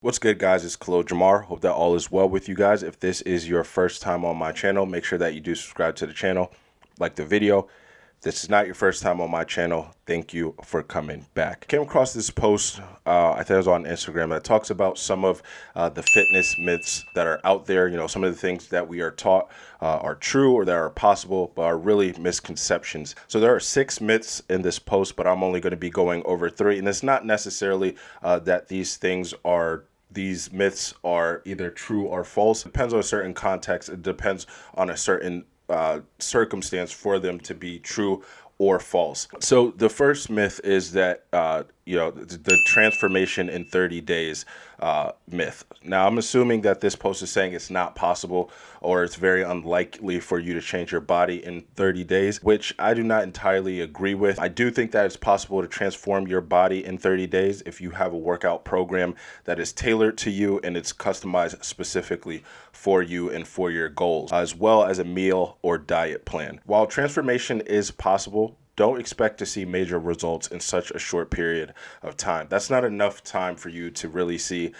What's good, guys? It's Khalil Jamar. Hope that all is well with you guys. If this is your first time on my channel, make sure that you do subscribe to the channel, like the video. If this is not your first time on my channel, thank you for coming back. Came across this post, I think it was on Instagram, that talks about some of the fitness myths that are out there. You know, some of the things that we are taught are true or that are possible, but are really misconceptions. So there are 6 myths in this post, but I'm only going to be going over 3. And it's not necessarily that these myths are either true or false. It depends on a certain context. It depends on a certain circumstance for them to be true or false. So the first myth is that the transformation in 30 days myth. Now, I'm assuming that this post is saying it's not possible or it's very unlikely for you to change your body in 30 days, which I do not entirely agree with. I do think that it's possible to transform your body in 30 days if you have a workout program that is tailored to you and it's customized specifically for you and for your goals, as well as a meal or diet plan. While transformation is possible, don't expect to see major results in such a short period of time. That's not enough time for you to really see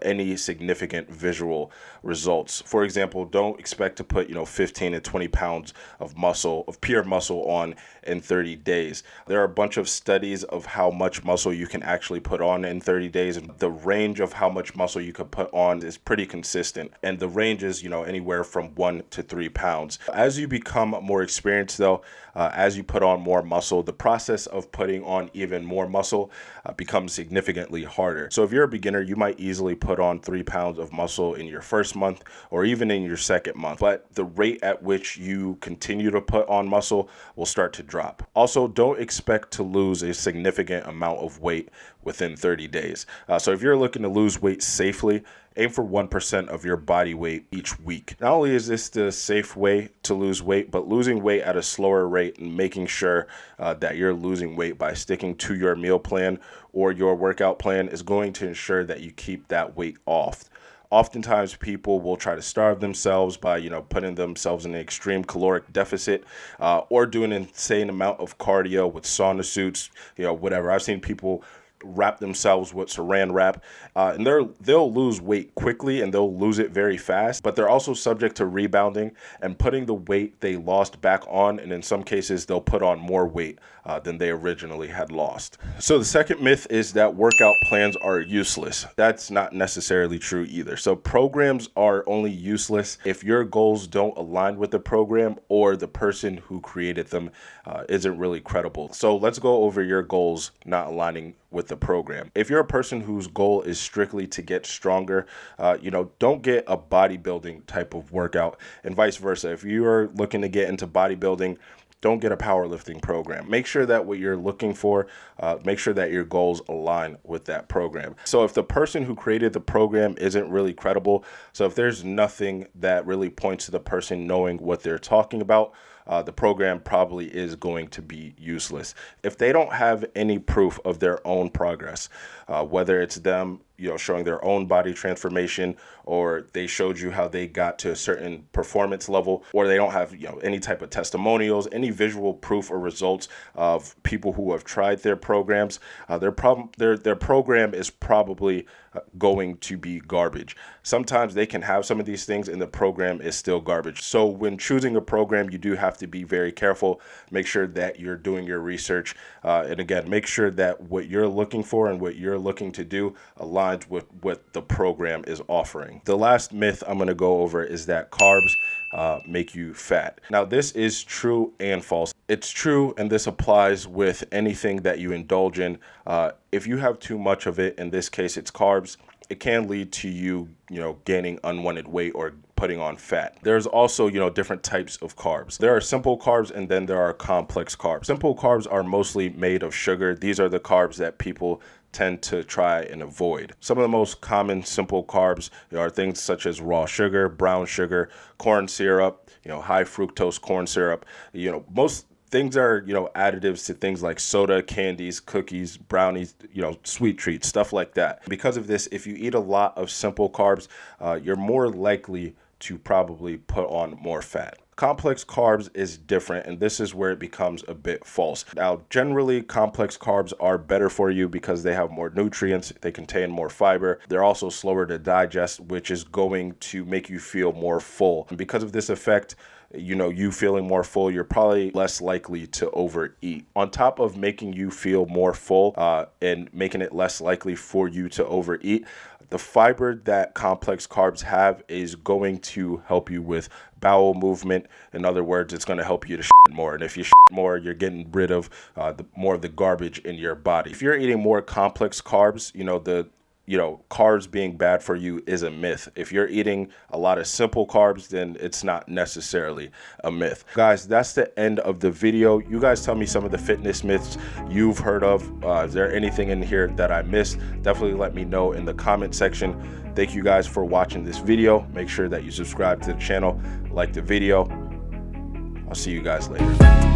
any significant visual results. For example, don't expect to put 15 to 20 pounds of muscle, of pure muscle on in 30 days. There are a bunch of studies of how much muscle you can actually put on in 30 days. And the range of how much muscle you can put on is pretty consistent. And the range is, anywhere from 1 to 3 pounds. As you become more experienced though, as you put on more muscle, the process of putting on even more muscle becomes significantly harder. So if you're a beginner, you might easily put on 3 pounds of muscle in your first month or even in your second month. But the rate at which you continue to put on muscle will start to drop. Also, don't expect to lose a significant amount of weight within 30 days. So if you're looking to lose weight safely, aim for 1% of your body weight each week. Not only is this the safe way to lose weight, but losing weight at a slower rate and making sure that you're losing weight by sticking to your meal plan or your workout plan is going to ensure that you keep that weight off. Oftentimes, people will try to starve themselves by, putting themselves in an extreme caloric deficit or doing an insane amount of cardio with sauna suits, whatever. I've seen people wrap themselves with saran wrap and they'll lose weight quickly and they'll lose it very fast, but they're also subject to rebounding and putting the weight they lost back on, and in some cases they'll put on more weight than they originally had lost. So the second myth is that workout plans are useless. That's not necessarily true either. So programs are only useless if your goals don't align with the program or the person who created them isn't really credible. So let's go over your goals not aligning with the program. If you're a person whose goal is strictly to get stronger, don't get a bodybuilding type of workout, and vice versa. If you're looking to get into bodybuilding, don't get a powerlifting program. Make sure that what you're looking for, make sure that your goals align with that program. So if the person who created the program isn't really credible, so if there's nothing that really points to the person knowing what they're talking about, the program probably is going to be useless. If they don't have any proof of their own progress, whether it's them showing their own body transformation, or they showed you how they got to a certain performance level, or they don't have any type of testimonials, any visual proof or results of people who have tried their programs, their program is probably going to be garbage. Sometimes they can have some of these things and the program is still garbage. So when choosing a program, you do have to be very careful. Make sure that you're doing your research, and again, make sure that what you're looking for and what you're looking to do aligns with what the program is offering. The last myth I'm going to go over is that carbs make you fat. Now, this is true and false. It's true, and this applies with anything that you indulge in. If you have too much of it, in this case it's carbs, it can lead to you gaining unwanted weight or putting on fat. There's also different types of carbs. There are simple carbs and then there are complex carbs. Simple carbs are mostly made of sugar. These are the carbs that people tend to try and avoid. Some of the most common simple carbs are things such as raw sugar, brown sugar, corn syrup, high fructose corn syrup. Most things are, additives to things like soda, candies, cookies, brownies, sweet treats, stuff like that. Because of this, if you eat a lot of simple carbs, you're more likely to probably put on more fat. Complex carbs is different, and this is where it becomes a bit false. Now, generally, complex carbs are better for you because they have more nutrients, they contain more fiber, they're also slower to digest, which is going to make you feel more full. And because of this effect, you feeling more full, you're probably less likely to overeat. On top of making you feel more full and making it less likely for you to overeat, the fiber that complex carbs have is going to help you with bowel movement. In other words, it's going to help you to shit more. And if you shit more, you're getting rid of more of the garbage in your body. If you're eating more complex carbs, carbs being bad for you is a myth. If you're eating a lot of simple carbs, then it's not necessarily a myth. Guys, that's the end of the video. You guys tell me some of the fitness myths you've heard of. Is there anything in here that I missed? Definitely let me know in the comment section. Thank you guys for watching this video. Make sure that you subscribe to the channel, like the video. I'll see you guys later.